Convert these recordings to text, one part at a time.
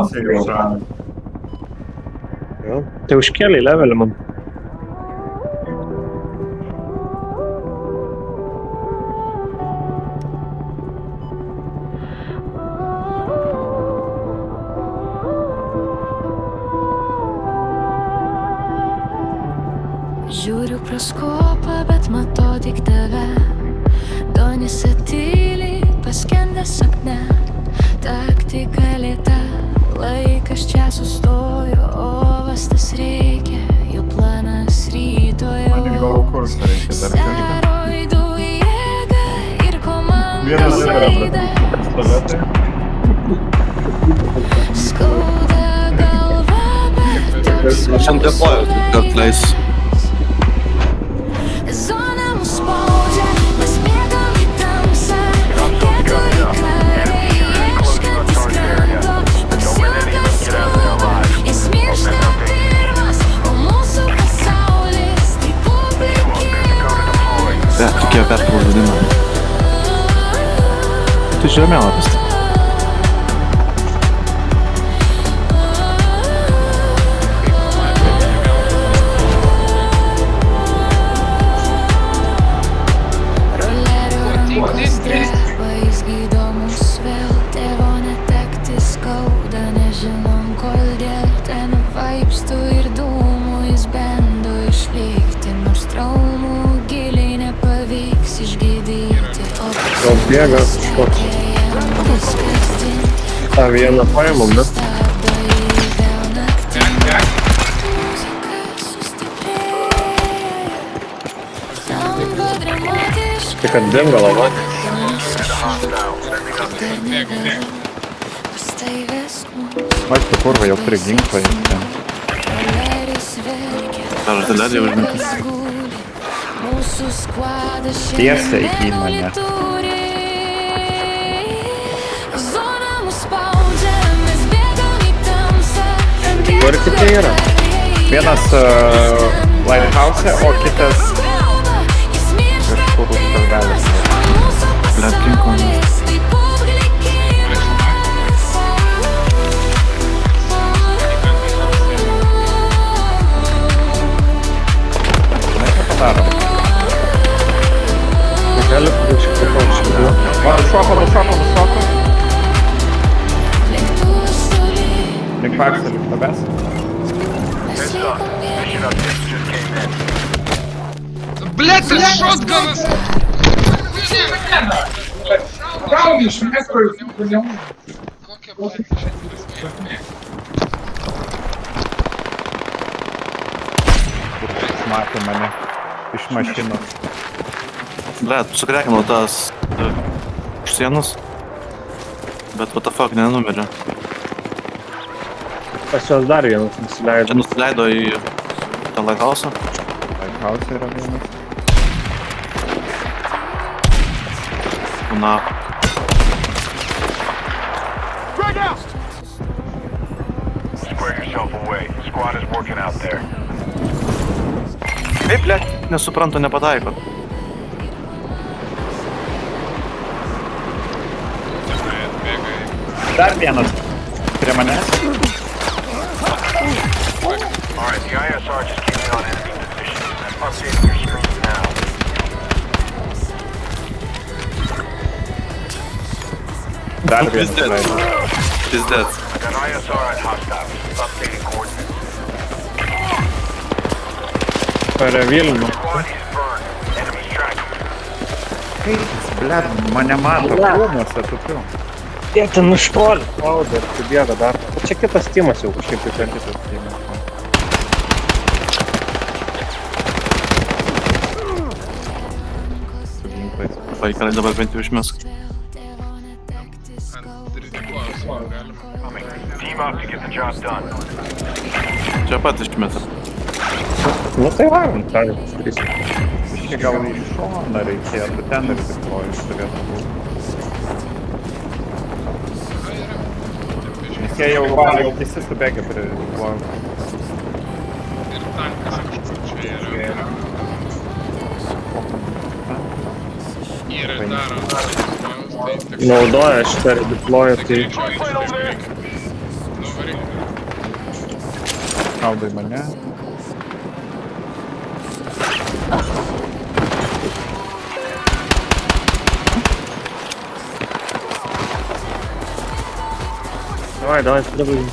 Galiausiai jau žada. Jo. Tai užkėlė į levelį man. Žiūriu pro skopą, bet matau tik tave. Donisa tyliai paskendęs sapne. Taktika lėta, laikas čia sustojo, o vastas reikia, jo planas rytoj. Man galvo kursą reikia dar kažką. Steroidų jėga ir komandos Vienas raida. pistoletai. Skauda galva, bet toks Aš ant dėkoju, kad leis. Zona mus spaudžia, mes bėgam į tamsą. Raketų į karį, ieškantis kranto. Pasiukas skuba, jis miršta pirmas, o mūsų pasaulis tai publikimas. Reikėjo perpavadinimą. Tai žemėlapis. Rolerių rankos dreba, jis gydo mus vėl. Tėvo netekti skauda, nežinom kodėl. Ten vaipstų ir dūmų jis bando išlikti, nors traumų giliai nepavyks išgydyti. Gal bėga kažkoks. Ta vieną paėmom, ne? Stabdo jį vėl naktį. Muzika sustiprėja, tampa dramatiška. Tik kad dingo lava. Aišku, kurva jau turi ginklą. Ar artilerija užmintis? Tiesiai į mane. Kur kiti yra? Vienas lighthouse, o kitas kažkur už kalvelės. Blet, kinkonas. Darom. Gali pradėti paprašyti. Va, nušoko. Link Paksą, link tabės. Блять, это шотганас! Kokia, blять, Matė mane iš mašinos. Blet, sukrekinau tas už sienos. Bet what the fuck, nenumirė. Pas juos dar vienas Čia nusileido. nusileido į tą lighthouse. Lighthouse yra vienas. Na, Square yourself away. Squad is working out there. kaip, blet, nesuprantu, nepataiko. Dar vienas prie manęs. Alright, the ISR just came in on enemy position. I'm updating your screens now. Dar vienas leido. Pizdėt. Got ISR at hostiles. Updating coordinates. Pare Vilnių. Squad is burned. Enemy's tracking. Kaip, blet, mane mato krūmuose tupiu. Jie ten nuškolė. Klauda ir pribėga dar. O čia kitas timas jau kažkaip į ten. Kitas tymas. Su ginklais. Vaikelai dabar bent jau išmesk. ant rizikuos, galima. Coming. Team up to get the job done. Čia pat išmeta. Nu tai varom, tą jau darysim. Čia gal į šoną reikėtų, ten ir diplojus turėtų būti. Nes jie jau jau visi subėgė prie diplojų. Ir tankas kažkur čia yra. Ir daro. Tai Naudoja šitą redeployą, tai greičiau. Šaudai mane. Давай, спробуй.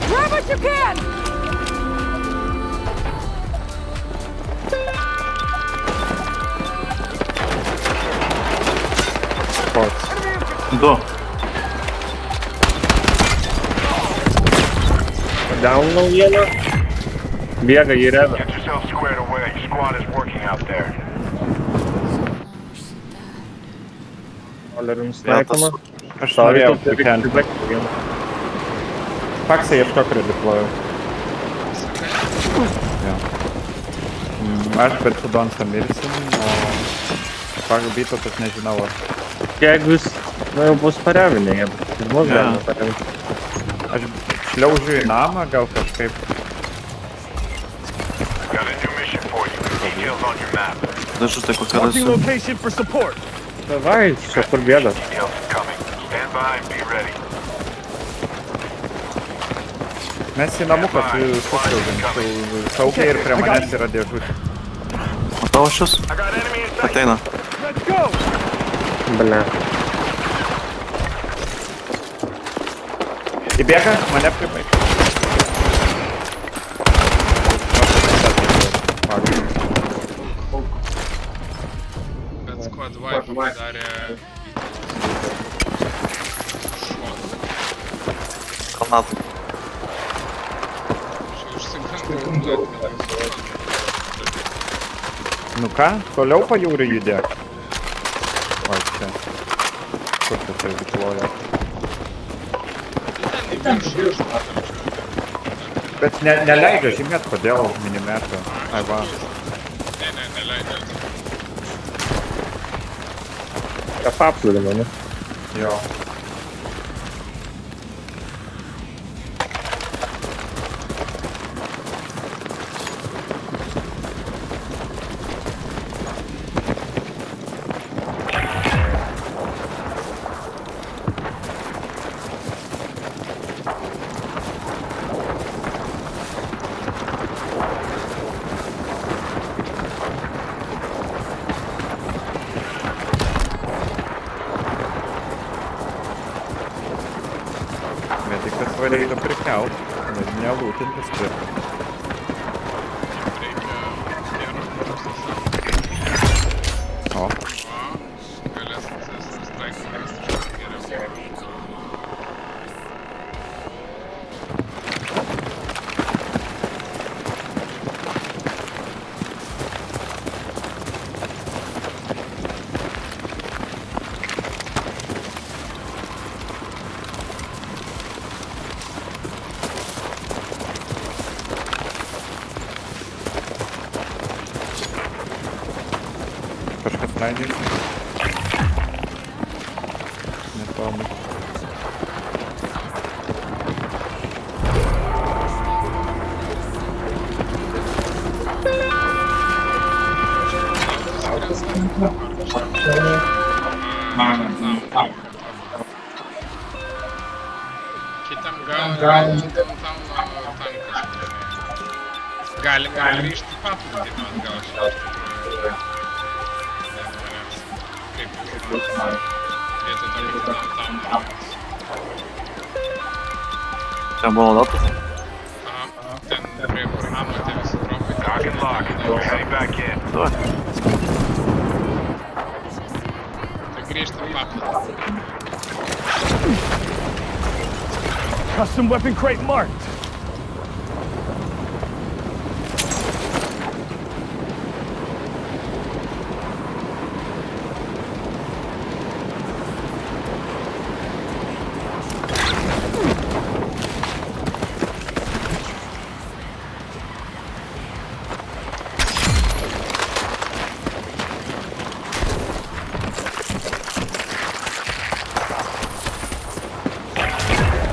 Grab what you can! Du. Daunau vieną. Bėga į redą. Get yourself squared away. Squad is working out there. Olerį nusnaipama. Aš norėjau prikelti. Vieną. Faksai ieškok redeploju. Jo. Aš bet su Donsa mirsim, o pagal Vytautas nežinau aš. Jeigu jis jau bus parevinė, jie pirmos galima parevinti. Aš šliaužiu į namą, gal kažkaip. Got a new mission for you. Details on your map. Dažu tai kokia esu. Davai, čia kur bėga. Details coming. Stand by and be ready. Mes į namuką sušliaužim. Šaukiai ir prie manęs yra dėžutė. Matau šius? I got enemy in sight. Ateina. Ble. Įbėga, mane pribaig. Bet squad wipe padarė... Granatų. Čia užsigandau. Nu ką, toliau pajūrį judėk. Oi, čia. Kur tu tai deploja? Ten į viršų. Bet neleidžia žymėt, kodėl minimetrą. Ai va. Ne, neleidžia. Ką paplūdimo, ne? Jo. Medikas varėjo prikelt, bet nelūtintis pirma. Reikia gero procesą. O, Galės straikti geriau. kažkas leidžiasi. Nepalnu. Kitam galim tam tankas. Galim grįžti paplūdimį atgal šiandien. Kaip vietoj to, kad tam tankas. Čia buvo naudotas? Aha, ten prie pamatė visi tropai. Lock and lock. Heading back in. Duo. Tai grįžti paplūdimį. Custom weapon crate marked.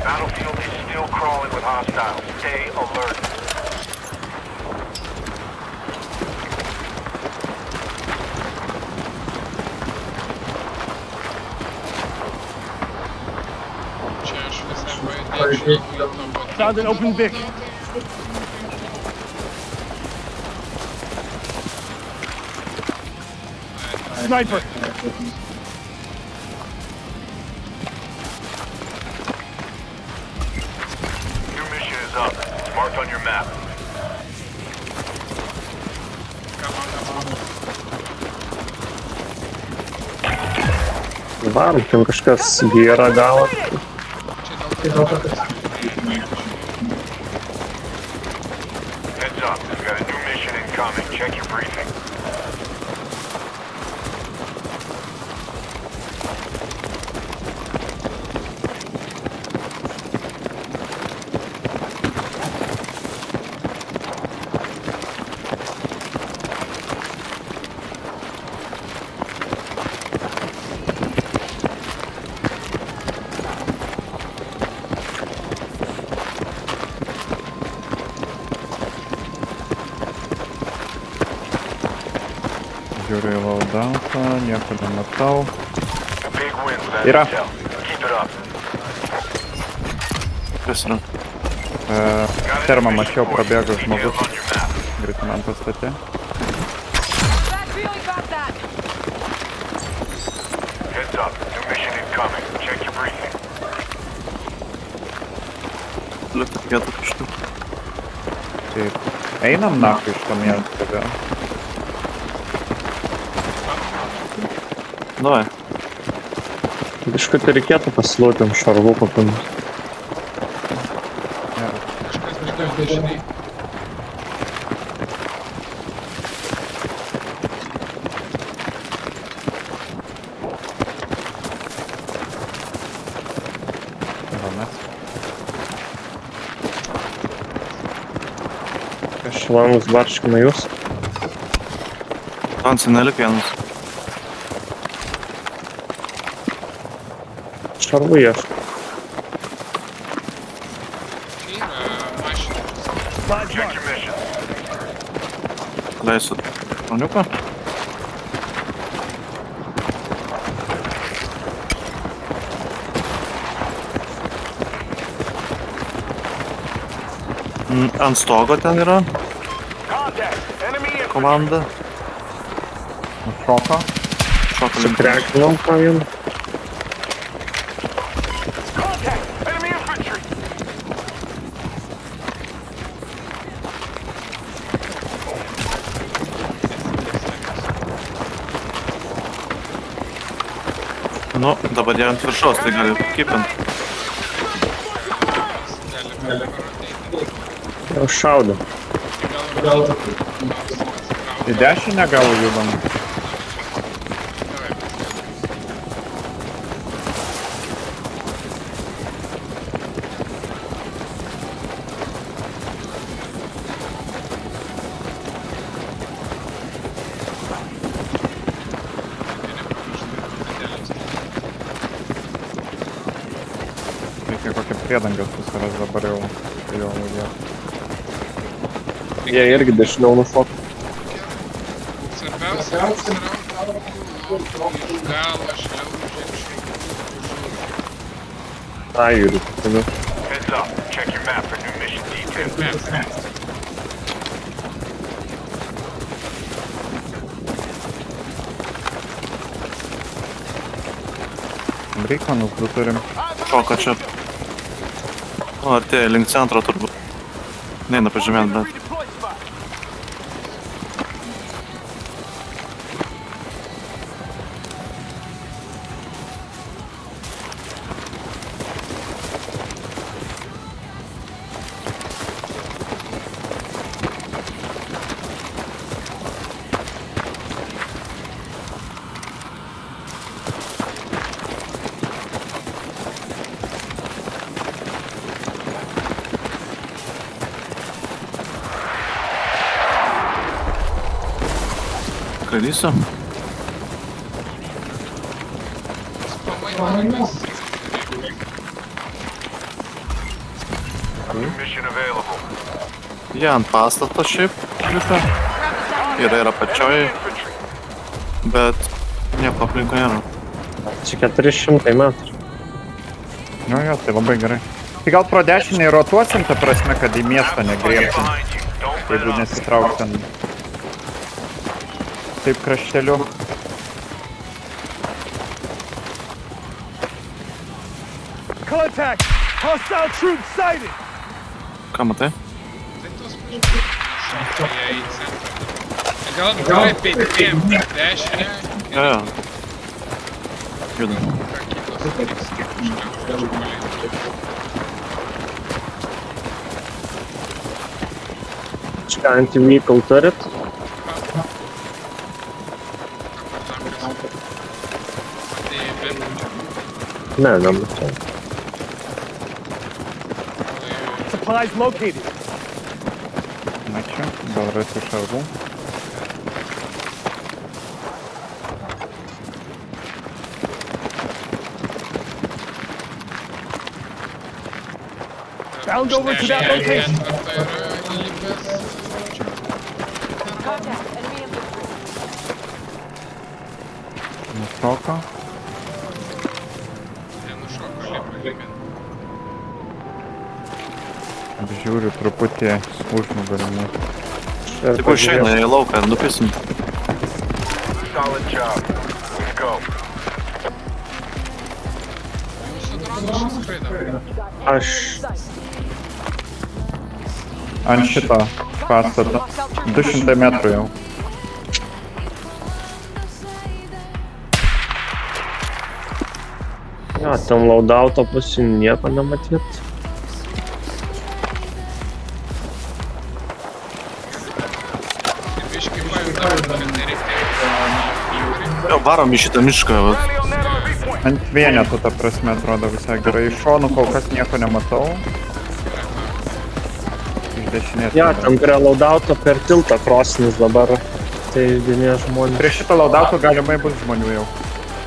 Battlefield is still crawling with hostiles. Stay alert. pajudėčiau į to pat. Found an open Vic. Sniper. New mission is up. It's marked on your map. Varom, ten kažkas gyrą gavo. Čia dėl to, Heads up. We've got a new mission incoming. Check your briefing. Žiūriu į loadoutą, nieko nematau. A big win with that Yra. intel. Keep it up. Kas yra? Termą mačiau, prabėgo Details žmogus on your map. greitinam pastate. Really got that. Heads up. New mission incoming. Check your briefing. Lieka vietų kažkur. Taip. Einam naktį iš to miesto vėl. Davai. Biškutį reikėtų pasilūtim šarvų kokius. kažkas bėga dešiniai. Ramas. Šlanus barškina jūs. Ant senelik vienas. Šarvų ieško. Čia yra mašina. Check your mission. Leisiu. Žmoniuką. Ant stogo ten yra Contact. Enemy infantry. komanda. Šoka. Šoka link. Sukrekinom ką vieną. Contact. Enemy infantry. Nu, dabar jie ant viršaus, tai gali kipint. Galime ateiti. Jau šaudo. Gal Į dešinę gal judam. Reikia kokią priedangą susiras dabar jau vietą. Jie irgi dešiniau nušoko. Svarbiausia, iš galo šliaužiančių. Ajuriu. Heads up. Check your map for new mission details. Reikonus du turim. Šoka čia. O, artėja link centro turbūt. Neina pažymėt, bet. Skraidysiu. Pamainomis. New mission available. Jie ant pastato šiaip lipa. Yra apačioj, Infantry. bet nieko aplinkoje nėra. Čia 400 metrų. Nu jo, tai labai gerai. Tai gal pro dešinį rotuosim, ta prasme, kad į miestą negrėpsim, Behind you. Don't let jeigu up. nesitrauksim. Taip krašteliu. Contact! Hostile troops sighted! Ką matai? Tai tos šoka jie į centrą. Gal apie dviem dešinę Jo, jo. Judam. rakytos reiks kažkam palikti. Kažką anti-vehicle turit? Tai bent Ne, nemačiau. Supplies located. Ačiū, gal rasiu šarvų. Bound over to that location. Contact. Enemy infantry. Nušoko. Nenušoko lipa. Apžiūriu truputį užnugarį. Tipo išeina į lauką ir nupisim. Solid job. Let's go. Jūsų dronas skraido. Aš Ant šito pastato. 200 metrų jau. jo, ten loadouto pusė nieko nematyt. Biškai pajutau, kad nereikia. Jo, varom į šitą mišką, va. Rally on that RV point. Ant vienetų, ta prasme, atrodo visai gerai. Iš šonų kol kas nieko nematau. Iš dešinės. Jo, ten prie loadouto per tiltą krosinis dabar. Tai vieni žmonės. Prie šito laudauto galimai bus žmonių jau.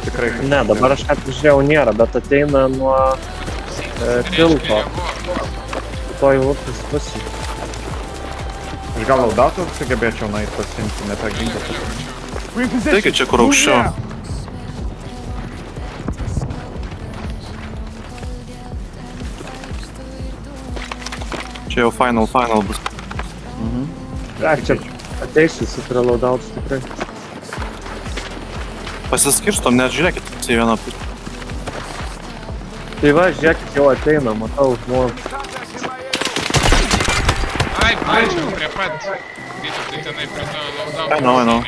Tikrai. Ne, dabar aš ką žiūrėjau nėra, bet ateina nuo tilto. Toj upės pusė. Aš gal laudauto sugebėčiau nueit pasiimti, ne tą ginklą. Reposition. Taigi čia kur Move aukščiau. now. Čia jau final bus. Ką čia ateisiu su prie loadouts tikrai. Pasiskirstom, net žiūrėkit į vieną pusę. Tai va, žiūrėkit, jau ateina, matau žmonės. Ai, plačiau, prie pat. Vytų, tai tenai prie to laudau. I know.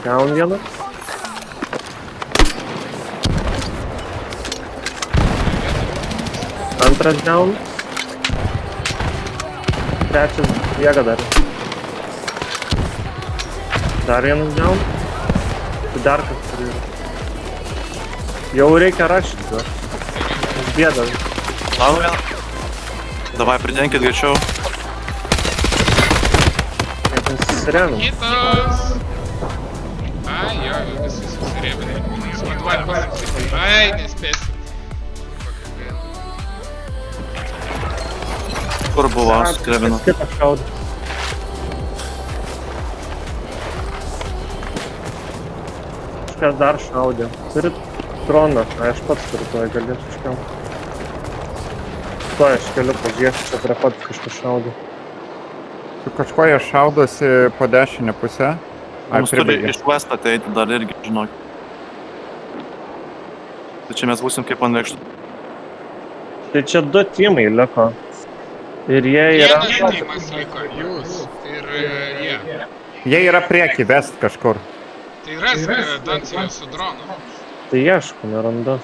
Down vieną. Antras down. Trečias bėga dar. Dar vienas down. Tai dar kažkur yra. Jau reikia rašyti dar. Bėda. Gal vieną. Davai, pridenkit greičiau. Kaip nusisirenam. Kitas. Ai, jo, visi susirėbinai. Smatvat pasakyti. Ai, nespėsiu. Kur buvo skrevina? Kitą šaudą. Kažkas dar šaudė. Turit droną, aš pats turiu, to galėsiu iškelti. To aš keliu pažiūrėti, čia prie pat kažkas šaudė. Su kažko jie šaudosi po dešinę pusę. Ai, Mums turi pribaigė. iš West ateiti dar irgi, žinok. Tai čia mes būsim kaip ant lėkštų. Tai čia du timai liko. Ir jie yra... Vienas teimas liko, jūs ir jie. Jie yra prieki, vest kažkur. Tai rask Dancijos su dronu. Tai ieško, nerandu.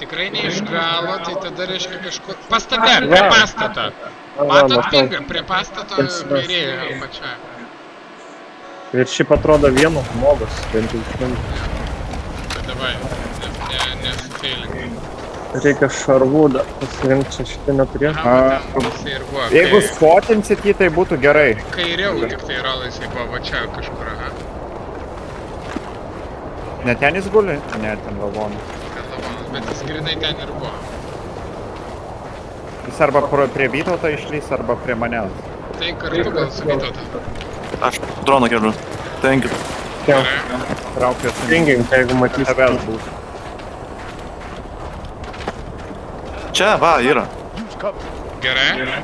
Tikrai ne iš galo, tai tada reiškia kažkur... Pastate, prie pastato. Matot pingą, prie pastato kairėje apačioje. Ir šiaip atrodo vienas žmogus, bent jau šimtas. Bet davai, nesufeilingai. Reikia šarvų dar pasirinkti, čia šitą neturėtų. Ten jisai ir buvo. Jeigu spotinsit jį, tai būtų gerai. Kairiau tik tai yra laisvai buvo apačioje kažkur, aha. Ne ten jis guli? Ne, ten lavonas. Ten lavonas, bet jis grinai ten ir buvo. Jis arba prie Vytauto išlys, arba prie manęs. Tai kartu gal su Vytautu. Aš droną keliu. Tenkit. Tiem Traukiuosi. pingink, jeigu matysi. Tavęs bus. Čia, va, yra. Use cover. Gerai.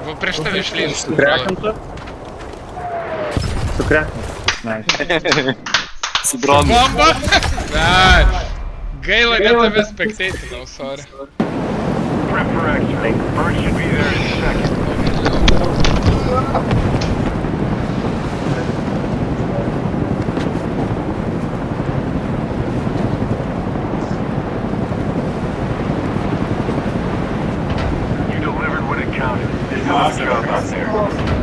Va prieš tave išlys. Sukrekintų? Sukrekintų. Su dronu. Bomba! Na, gaila, net tave spekteitinau, sorry. Prep for exit. Bird should be there in a second. You delivered when it counted. This is a job out there.